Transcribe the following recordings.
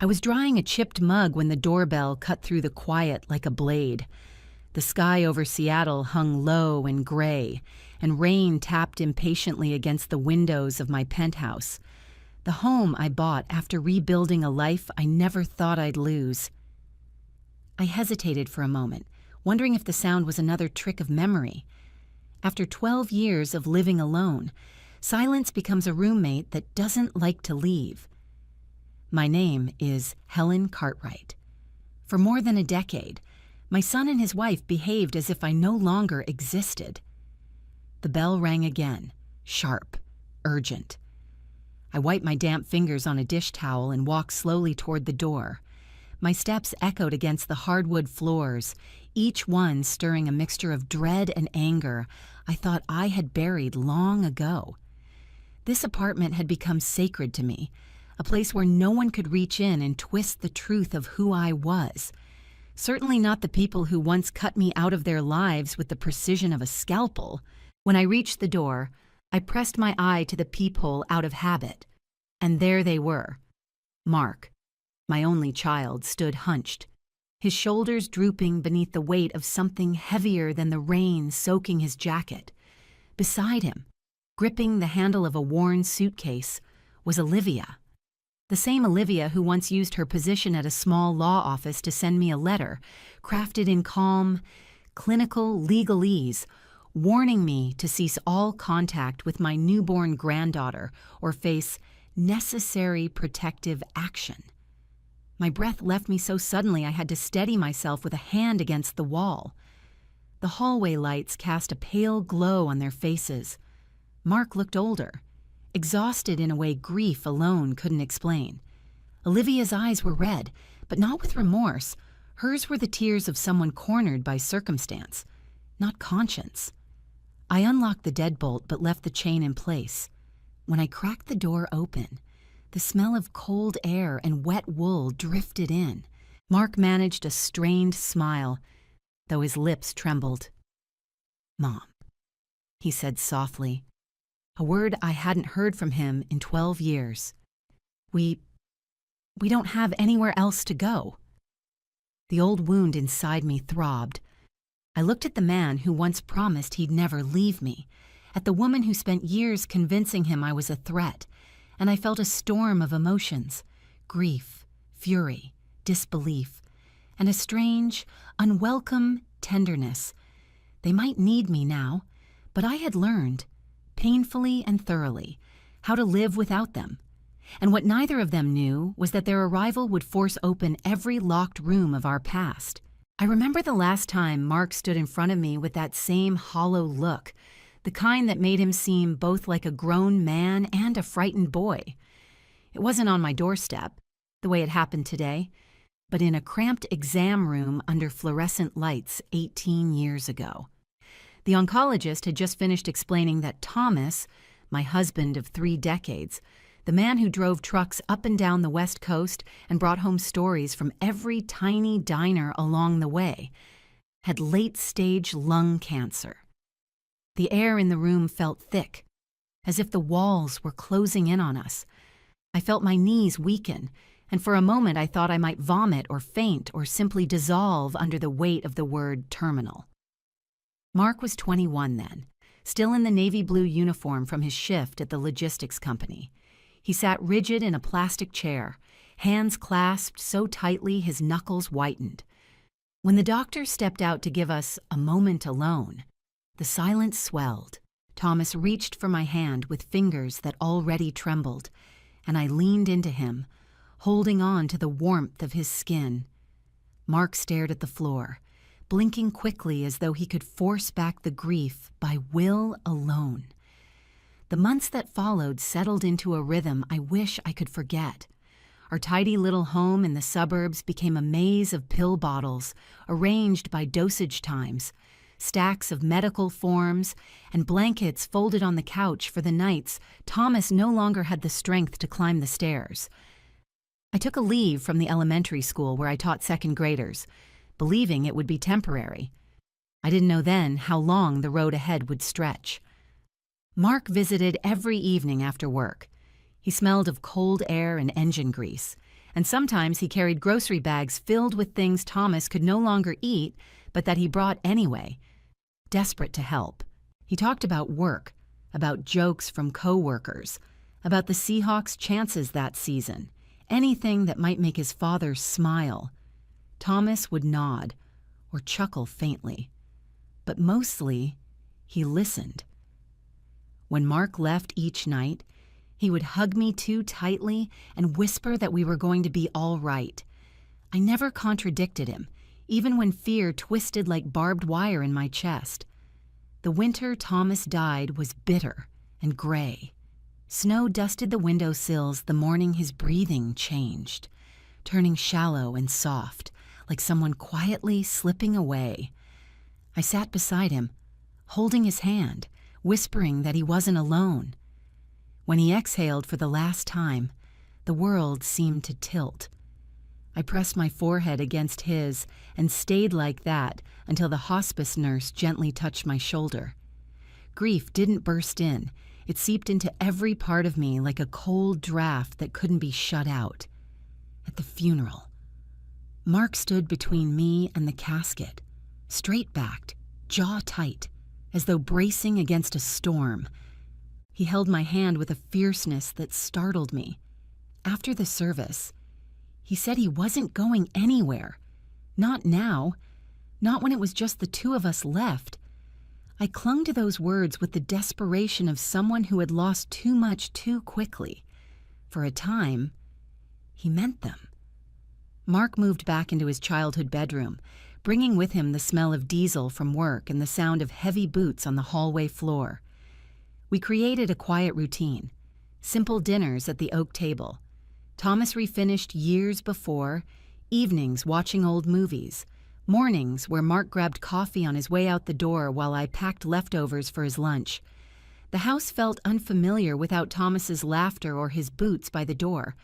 I was drying a chipped mug when the doorbell cut through the quiet like a blade. The sky over Seattle hung low and gray, and rain tapped impatiently against the windows of my penthouse, the home I bought after rebuilding a life I never thought I'd lose. I hesitated for a moment, wondering if the sound was another trick of memory. After 12 years of living alone, silence becomes a roommate that doesn't like to leave. My name is Helen Cartwright. For more than a decade, my son and his wife behaved as if I no longer existed. The bell rang again, sharp, urgent. I wiped my damp fingers on a dish towel and walked slowly toward the door. My steps echoed against the hardwood floors, each one stirring a mixture of dread and anger I thought I had buried long ago. This apartment had become sacred to me, a place where no one could reach in and twist the truth of who I was. Certainly not the people who once cut me out of their lives with the precision of a scalpel. When I reached the door, I pressed my eye to the peephole out of habit, and there they were. Mark, my only child, stood hunched, his shoulders drooping beneath the weight of something heavier than the rain soaking his jacket. Beside him, gripping the handle of a worn suitcase, was Olivia. The same Olivia who once used her position at a small law office to send me a letter, crafted in calm, clinical legalese, warning me to cease all contact with my newborn granddaughter or face necessary protective action. My breath left me so suddenly I had to steady myself with a hand against the wall. The hallway lights cast a pale glow on their faces. Mark looked older, exhausted in a way grief alone couldn't explain. Olivia's eyes were red, but not with remorse. Hers were the tears of someone cornered by circumstance, not conscience. I unlocked the deadbolt but left the chain in place. When I cracked the door open, the smell of cold air and wet wool drifted in. Mark managed a strained smile, though his lips trembled. "Mom," he said softly, a word I hadn't heard from him in 12 years. We don't have anywhere else to go." The old wound inside me throbbed. I looked at the man who once promised he'd never leave me, at the woman who spent years convincing him I was a threat, and I felt a storm of emotions, grief, fury, disbelief, and a strange, unwelcome tenderness. They might need me now, but I had learned, painfully and thoroughly, how to live without them. And what neither of them knew was that their arrival would force open every locked room of our past. I remember the last time Mark stood in front of me with that same hollow look, the kind that made him seem both like a grown man and a frightened boy. It wasn't on my doorstep, the way it happened today, but in a cramped exam room under fluorescent lights 18 years ago. The oncologist had just finished explaining that Thomas, my husband of 3 decades, the man who drove trucks up and down the West Coast and brought home stories from every tiny diner along the way, had late-stage lung cancer. The air in the room felt thick, as if the walls were closing in on us. I felt my knees weaken, and for a moment I thought I might vomit or faint or simply dissolve under the weight of the word terminal. Mark was 21 then, still in the navy blue uniform from his shift at the logistics company. He sat rigid in a plastic chair, hands clasped so tightly his knuckles whitened. When the doctor stepped out to give us a moment alone, the silence swelled. Thomas reached for my hand with fingers that already trembled, and I leaned into him, holding on to the warmth of his skin. Mark stared at the floor, blinking quickly as though he could force back the grief by will alone. The months that followed settled into a rhythm I wish I could forget. Our tidy little home in the suburbs became a maze of pill bottles, arranged by dosage times, stacks of medical forms, and blankets folded on the couch for the nights Thomas no longer had the strength to climb the stairs. I took a leave from the elementary school where I taught second graders, believing it would be temporary. I didn't know then how long the road ahead would stretch. Mark visited every evening after work. He smelled of cold air and engine grease, And sometimes he carried grocery bags filled with things Thomas could no longer eat, but that he brought anyway, desperate to help. He talked about work, about jokes from co-workers, about the Seahawks' chances that season, anything that might make his father smile. Thomas would nod or chuckle faintly, but mostly he listened. When Mark left each night, he would hug me too tightly and whisper that we were going to be all right. I never contradicted him, even when fear twisted like barbed wire in my chest. The winter Thomas died was bitter and gray. Snow dusted the windowsills the morning his breathing changed, turning shallow and soft, like someone quietly slipping away. I sat beside him, holding his hand, whispering that he wasn't alone. When he exhaled for the last time, the world seemed to tilt. I pressed my forehead against his and stayed like that until the hospice nurse gently touched my shoulder. Grief didn't burst in. It seeped into every part of me like a cold draft that couldn't be shut out. At the funeral, Mark stood between me and the casket, straight-backed, jaw tight, as though bracing against a storm. He held my hand with a fierceness that startled me. After the service, he said he wasn't going anywhere. Not now. Not when it was just the two of us left. I clung to those words with the desperation of someone who had lost too much too quickly. For a time, he meant them. Mark moved back into his childhood bedroom, bringing with him the smell of diesel from work and the sound of heavy boots on the hallway floor. We created a quiet routine, simple dinners at the oak table. Thomas refinished years before, evenings watching old movies, mornings where Mark grabbed coffee on his way out the door while I packed leftovers for his lunch. The house felt unfamiliar without Thomas's laughter or his boots by the door,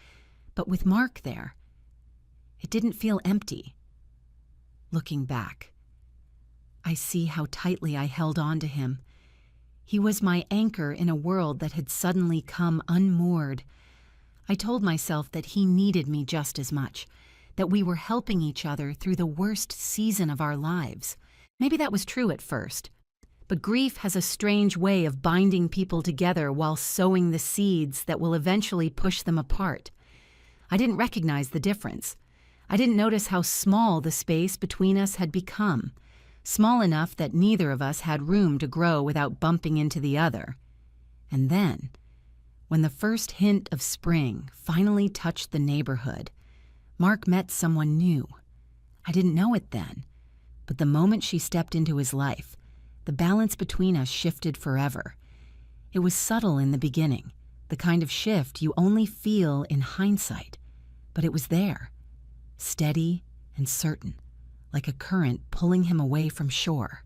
but with Mark there, it didn't feel empty. Looking back, I see how tightly I held on to him. He was my anchor in a world that had suddenly come unmoored. I told myself that he needed me just as much, that we were helping each other through the worst season of our lives. Maybe that was true at first, but grief has a strange way of binding people together while sowing the seeds that will eventually push them apart. I didn't recognize the difference. I didn't notice how small the space between us had become, small enough that neither of us had room to grow without bumping into the other. And then, when the first hint of spring finally touched the neighborhood, Mark met someone new. I didn't know it then, but the moment she stepped into his life, the balance between us shifted forever. It was subtle in the beginning, the kind of shift you only feel in hindsight, but it was there, steady and certain, like a current pulling him away from shore.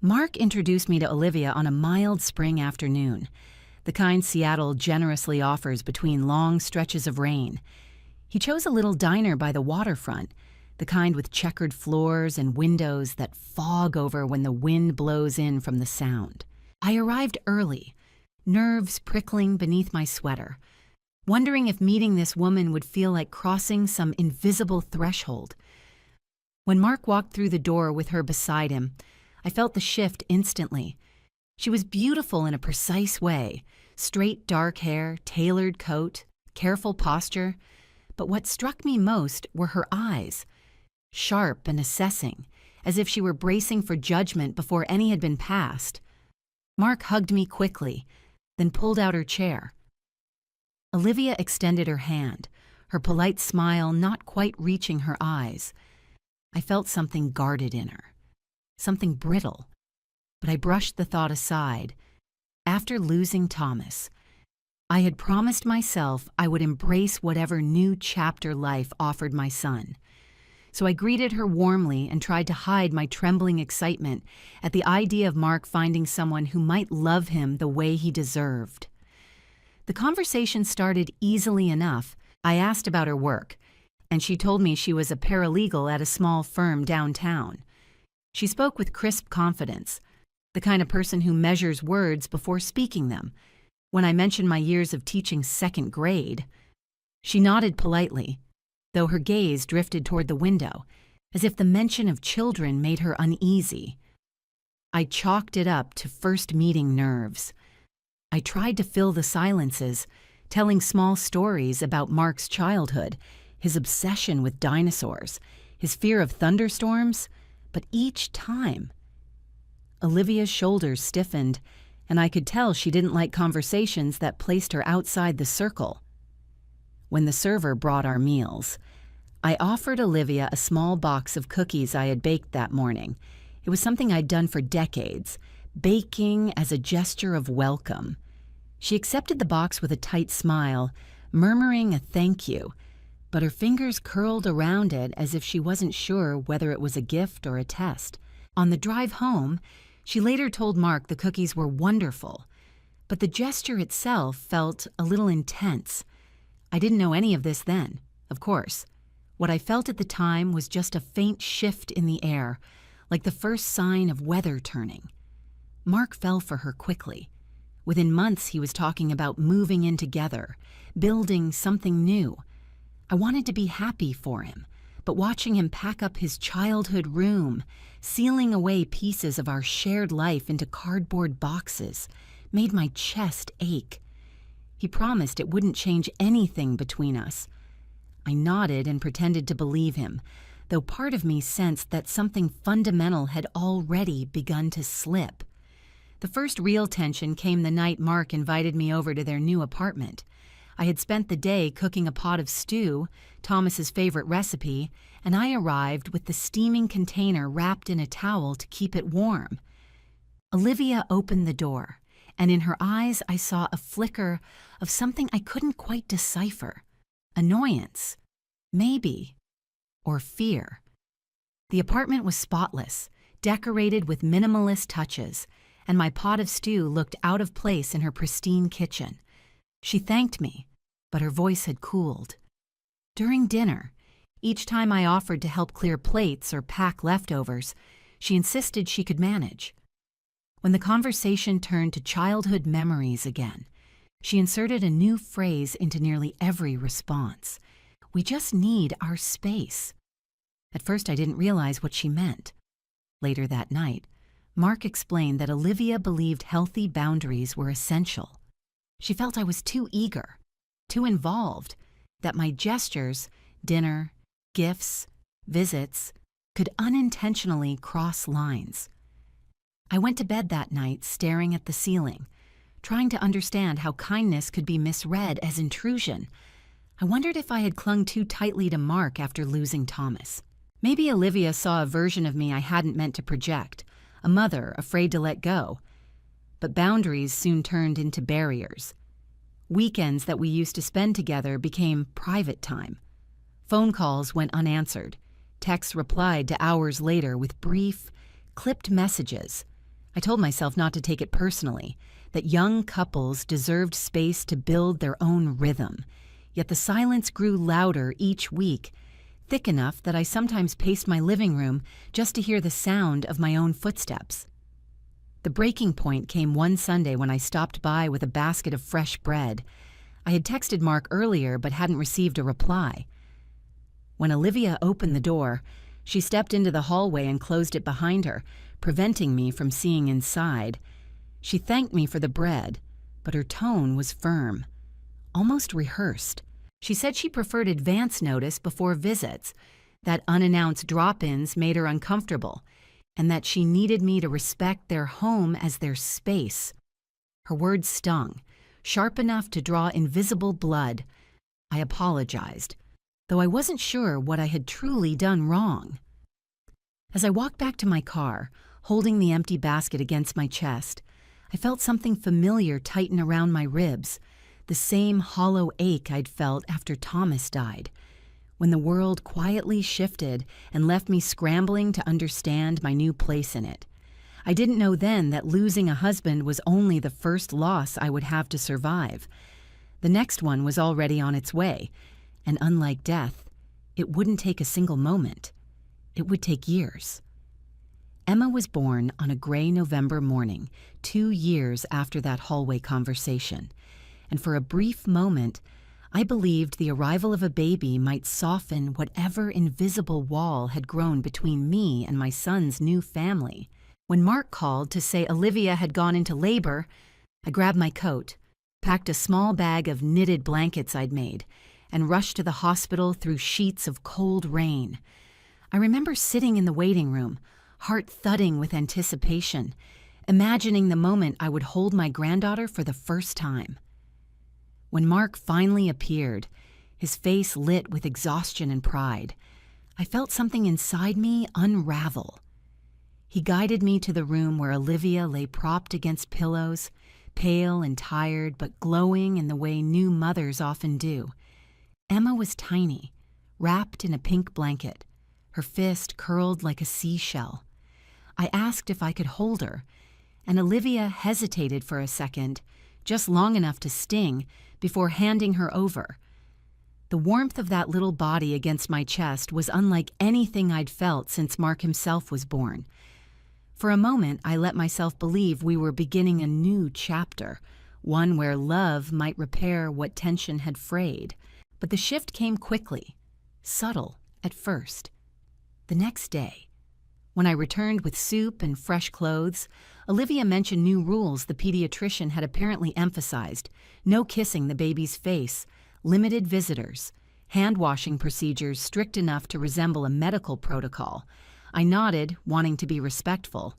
Mark introduced me to Olivia on a mild spring afternoon, the kind Seattle generously offers between long stretches of rain. He chose a little diner by the waterfront, the kind with checkered floors and windows that fog over when the wind blows in from the sound. I arrived early, nerves prickling beneath my sweater, wondering if meeting this woman would feel like crossing some invisible threshold. When Mark walked through the door with her beside him, I felt the shift instantly. She was beautiful in a precise way, straight dark hair, tailored coat, careful posture. But what struck me most were her eyes, sharp and assessing, as if she were bracing for judgment before any had been passed. Mark hugged me quickly, then pulled out her chair. Olivia extended her hand, her polite smile not quite reaching her eyes. I felt something guarded in her, something brittle, but I brushed the thought aside. After losing Thomas, I had promised myself I would embrace whatever new chapter life offered my son. So I greeted her warmly and tried to hide my trembling excitement at the idea of Mark finding someone who might love him the way he deserved. The conversation started easily enough. I asked about her work, and she told me she was a paralegal at a small firm downtown. She spoke with crisp confidence, the kind of person who measures words before speaking them. When I mentioned my years of teaching second grade, She nodded politely, though her gaze drifted toward the window, as if the mention of children made her uneasy. I chalked it up to first meeting nerves. I tried to fill the silences, telling small stories about Mark's childhood, his obsession with dinosaurs, his fear of thunderstorms, but each time, Olivia's shoulders stiffened, and I could tell she didn't like conversations that placed her outside the circle. When the server brought our meals, I offered Olivia a small box of cookies I had baked that morning. It was something I'd done for decades, baking as a gesture of welcome. She accepted the box with a tight smile, murmuring a thank you, but her fingers curled around it as if she wasn't sure whether it was a gift or a test. On the drive home, she later told Mark the cookies were wonderful, but the gesture itself felt a little intense. I didn't know any of this then, of course. What I felt at the time was just a faint shift in the air, like the first sign of weather turning. Mark fell for her quickly. Within months, he was talking about moving in together, building something new. I wanted to be happy for him, but watching him pack up his childhood room, sealing away pieces of our shared life into cardboard boxes, made my chest ache. He promised it wouldn't change anything between us. I nodded and pretended to believe him, though part of me sensed that something fundamental had already begun to slip. The first real tension came the night Mark invited me over to their new apartment. I had spent the day cooking a pot of stew, Thomas's favorite recipe, and I arrived with the steaming container wrapped in a towel to keep it warm. Olivia opened the door, and in her eyes I saw a flicker of something I couldn't quite decipher. Annoyance, maybe, or fear. The apartment was spotless, decorated with minimalist touches, and my pot of stew looked out of place in her pristine kitchen. She thanked me, but her voice had cooled. During dinner, each time I offered to help clear plates or pack leftovers, she insisted she could manage. When the conversation turned to childhood memories again, she inserted a new phrase into nearly every response. We just need our space. At first, I didn't realize what she meant. Later that night, Mark explained that Olivia believed healthy boundaries were essential. She felt I was too eager, too involved, that my gestures, dinner, gifts, visits, could unintentionally cross lines. I went to bed that night staring at the ceiling, trying to understand how kindness could be misread as intrusion. I wondered if I had clung too tightly to Mark after losing Thomas. Maybe Olivia saw a version of me I hadn't meant to project, a mother afraid to let go. But boundaries soon turned into barriers. Weekends that we used to spend together became private time. Phone calls went unanswered. Texts replied to hours later with brief, clipped messages. I told myself not to take it personally, that young couples deserved space to build their own rhythm. Yet the silence grew louder each week, thick enough that I sometimes paced my living room just to hear the sound of my own footsteps. The breaking point came one Sunday when I stopped by with a basket of fresh bread. I had texted Mark earlier but hadn't received a reply. When Olivia opened the door, she stepped into the hallway and closed it behind her, preventing me from seeing inside. She thanked me for the bread, but her tone was firm, almost rehearsed. She said she preferred advance notice before visits, that unannounced drop-ins made her uncomfortable, and that she needed me to respect their home as their space. Her words stung, sharp enough to draw invisible blood. I apologized, though I wasn't sure what I had truly done wrong. As I walked back to my car, holding the empty basket against my chest, I felt something familiar tighten around my ribs, the same hollow ache I'd felt after Thomas died, when the world quietly shifted and left me scrambling to understand my new place in it. I didn't know then that losing a husband was only the first loss I would have to survive. The next one was already on its way, and unlike death, it wouldn't take a single moment. It would take years. Emma was born on a gray November morning, 2 years after that hallway conversation, and for a brief moment, I believed the arrival of a baby might soften whatever invisible wall had grown between me and my son's new family. When Mark called to say Olivia had gone into labor, I grabbed my coat, packed a small bag of knitted blankets I'd made, and rushed to the hospital through sheets of cold rain. I remember sitting in the waiting room, heart thudding with anticipation, imagining the moment I would hold my granddaughter for the first time. When Mark finally appeared, his face lit with exhaustion and pride, I felt something inside me unravel. He guided me to the room where Olivia lay propped against pillows, pale and tired but glowing in the way new mothers often do. Emma was tiny, wrapped in a pink blanket, her fist curled like a seashell. I asked if I could hold her, and Olivia hesitated for a second, just long enough to sting, before handing her over. The warmth of that little body against my chest was unlike anything I'd felt since Mark himself was born. For a moment, I let myself believe we were beginning a new chapter, one where love might repair what tension had frayed. But the shift came quickly, subtle at first. The next day, when I returned with soup and fresh clothes, Olivia mentioned new rules the pediatrician had apparently emphasized: no kissing the baby's face, limited visitors, hand-washing procedures strict enough to resemble a medical protocol. I nodded, wanting to be respectful,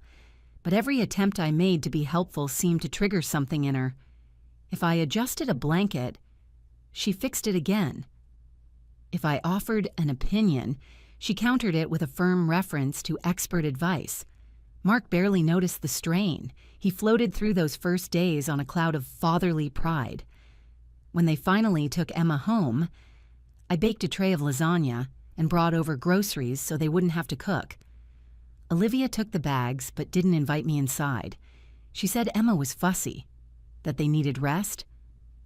but every attempt I made to be helpful seemed to trigger something in her. If I adjusted a blanket, she fixed it again. If I offered an opinion, she countered it with a firm reference to expert advice. Mark barely noticed the strain. He floated through those first days on a cloud of fatherly pride. When they finally took Emma home, I baked a tray of lasagna and brought over groceries so they wouldn't have to cook. Olivia took the bags but didn't invite me inside. She said Emma was fussy, that they needed rest,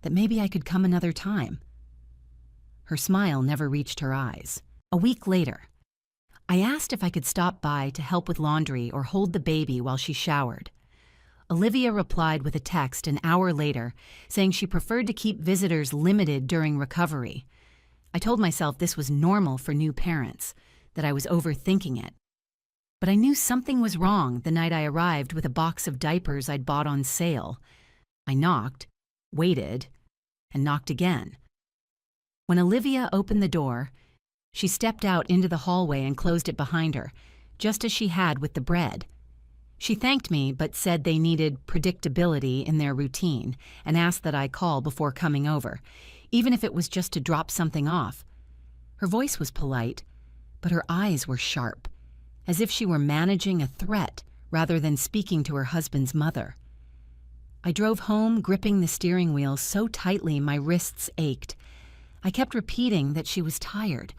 that maybe I could come another time. Her smile never reached her eyes. A week later, I asked if I could stop by to help with laundry or hold the baby while she showered. Olivia replied with a text an hour later, saying she preferred to keep visitors limited during recovery. I told myself this was normal for new parents, that I was overthinking it. But I knew something was wrong the night I arrived with a box of diapers I'd bought on sale. I knocked, waited, and knocked again. When Olivia opened the door, she stepped out into the hallway and closed it behind her, just as she had with the bread. She thanked me but said they needed predictability in their routine and asked that I call before coming over, even if it was just to drop something off. Her voice was polite, but her eyes were sharp, as if she were managing a threat rather than speaking to her husband's mother. I drove home gripping the steering wheel so tightly my wrists ached. I kept repeating that she was tired,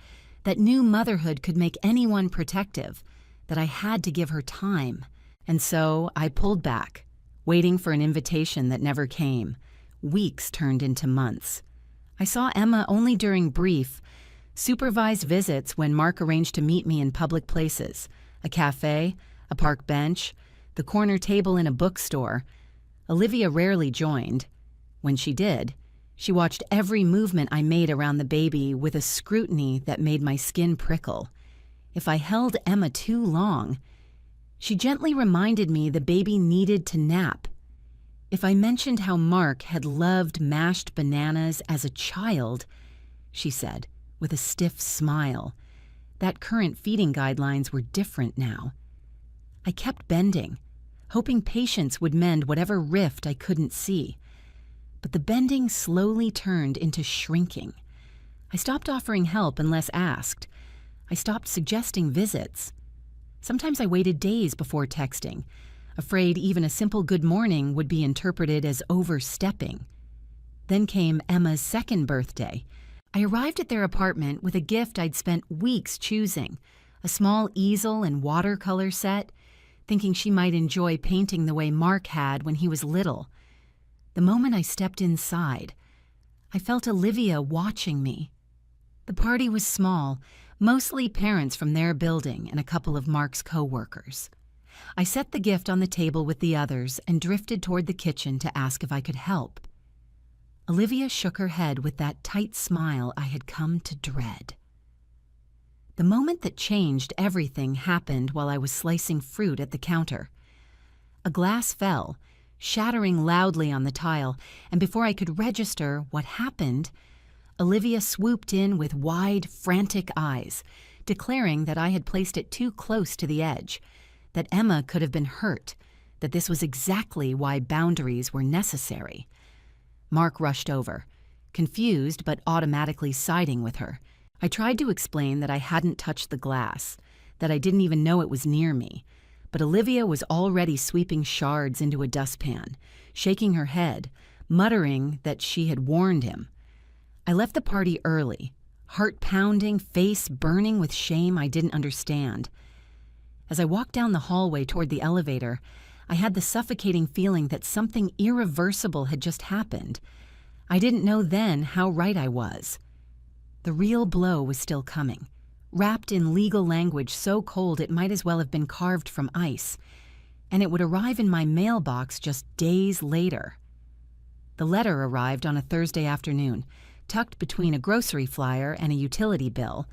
that new motherhood could make anyone protective, that I had to give her time. And so I pulled back, waiting for an invitation that never came. Weeks turned into months. I saw Emma only during brief, supervised visits when Mark arranged to meet me in public places, a cafe, a park bench, the corner table in a bookstore. Olivia rarely joined. When she did, she watched every movement I made around the baby with a scrutiny that made my skin prickle. If I held Emma too long, she gently reminded me the baby needed to nap. If I mentioned how Mark had loved mashed bananas as a child, she said, with a stiff smile, that current feeding guidelines were different now. I kept bending, hoping patience would mend whatever rift I couldn't see. But the bending slowly turned into shrinking. I stopped offering help unless asked. I stopped suggesting visits. Sometimes I waited days before texting, afraid even a simple good morning would be interpreted as overstepping. Then came Emma's second birthday. I arrived at their apartment with a gift I'd spent weeks choosing, a small easel and watercolor set, thinking she might enjoy painting the way Mark had when he was little. The moment I stepped inside, I felt Olivia watching me. The party was small, mostly parents from their building and a couple of Mark's co-workers. I set the gift on the table with the others and drifted toward the kitchen to ask if I could help. Olivia shook her head with that tight smile I had come to dread. The moment that changed everything happened while I was slicing fruit at the counter. A glass fell, shattering loudly on the tile, and before I could register what happened, Olivia swooped in with wide, frantic eyes, declaring that I had placed it too close to the edge, that Emma could have been hurt, that this was exactly why boundaries were necessary. Mark rushed over, confused but automatically siding with her. I tried to explain that I hadn't touched the glass, that I didn't even know it was near me, but Olivia was already sweeping shards into a dustpan, shaking her head, muttering that she had warned him. I left the party early, heart pounding, face burning with shame I didn't understand. As I walked down the hallway toward the elevator, I had the suffocating feeling that something irreversible had just happened. I didn't know then how right I was. The real blow was still coming, wrapped in legal language so cold it might as well have been carved from ice, and it would arrive in my mailbox just days later. The letter arrived on a Thursday afternoon, tucked between a grocery flyer and a utility bill.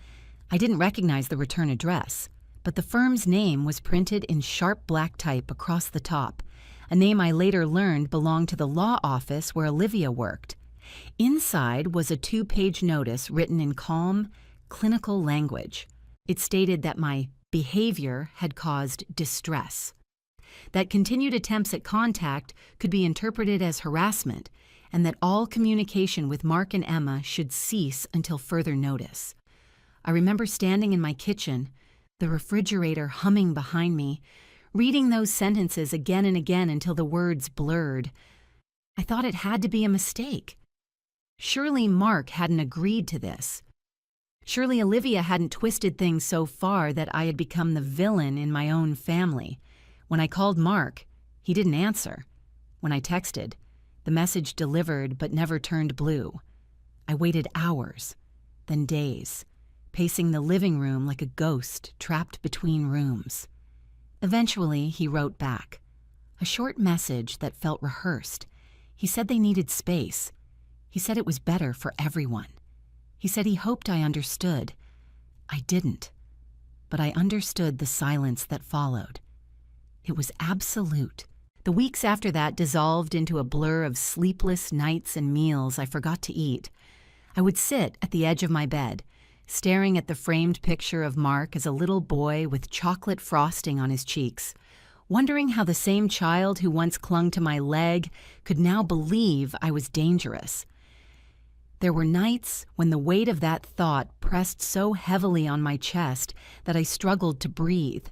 I didn't recognize the return address, but the firm's name was printed in sharp black type across the top, a name I later learned belonged to the law office where Olivia worked. Inside was a 2-page notice written in calm, clinical language. It stated that my behavior had caused distress, that continued attempts at contact could be interpreted as harassment, and that all communication with Mark and Emma should cease until further notice. I remember standing in my kitchen, the refrigerator humming behind me, reading those sentences again and again until the words blurred. I thought it had to be a mistake. Surely Mark hadn't agreed to this. Surely Olivia hadn't twisted things so far that I had become the villain in my own family. When I called Mark, he didn't answer. When I texted, the message delivered but never turned blue. I waited hours, then days, pacing the living room like a ghost trapped between rooms. Eventually, he wrote back. A short message that felt rehearsed. He said they needed space. He said it was better for everyone. He said he hoped I understood. I didn't, but I understood the silence that followed. It was absolute. The weeks after that dissolved into a blur of sleepless nights and meals I forgot to eat. I would sit at the edge of my bed, staring at the framed picture of Mark as a little boy with chocolate frosting on his cheeks, wondering how the same child who once clung to my leg could now believe I was dangerous. There were nights when the weight of that thought pressed so heavily on my chest that I struggled to breathe.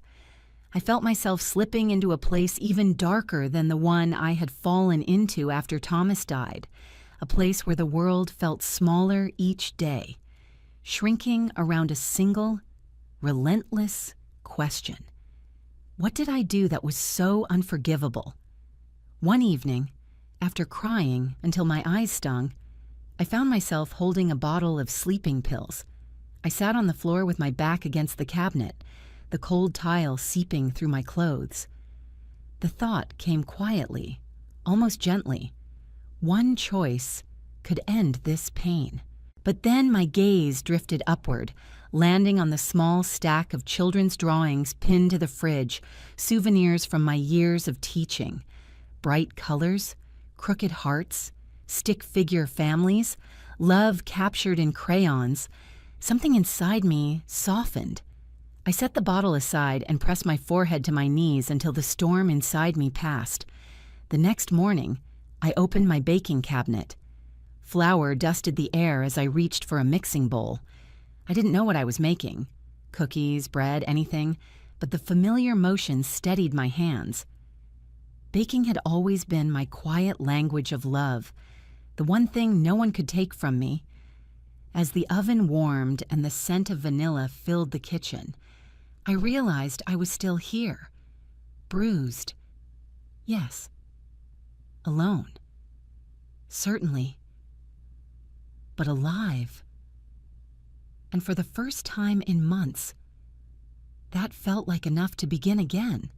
I felt myself slipping into a place even darker than the one I had fallen into after Thomas died, a place where the world felt smaller each day, shrinking around a single, relentless question. What did I do that was so unforgivable? One evening, after crying until my eyes stung, I found myself holding a bottle of sleeping pills. I sat on the floor with my back against the cabinet, the cold tile seeping through my clothes. The thought came quietly, almost gently. One choice could end this pain. But then my gaze drifted upward, landing on the small stack of children's drawings pinned to the fridge, souvenirs from my years of teaching. Bright colors, crooked hearts, stick figure families, love captured in crayons. Something inside me softened. I set the bottle aside and pressed my forehead to my knees until the storm inside me passed. The next morning, I opened my baking cabinet. Flour dusted the air as I reached for a mixing bowl. I didn't know what I was making. Cookies, bread, anything, but the familiar motion steadied my hands. Baking had always been my quiet language of love, the one thing no one could take from me. As the oven warmed and the scent of vanilla filled the kitchen, I realized I was still here, bruised. Yes, alone. Certainly. But alive. And for the first time in months, that felt like enough to begin again.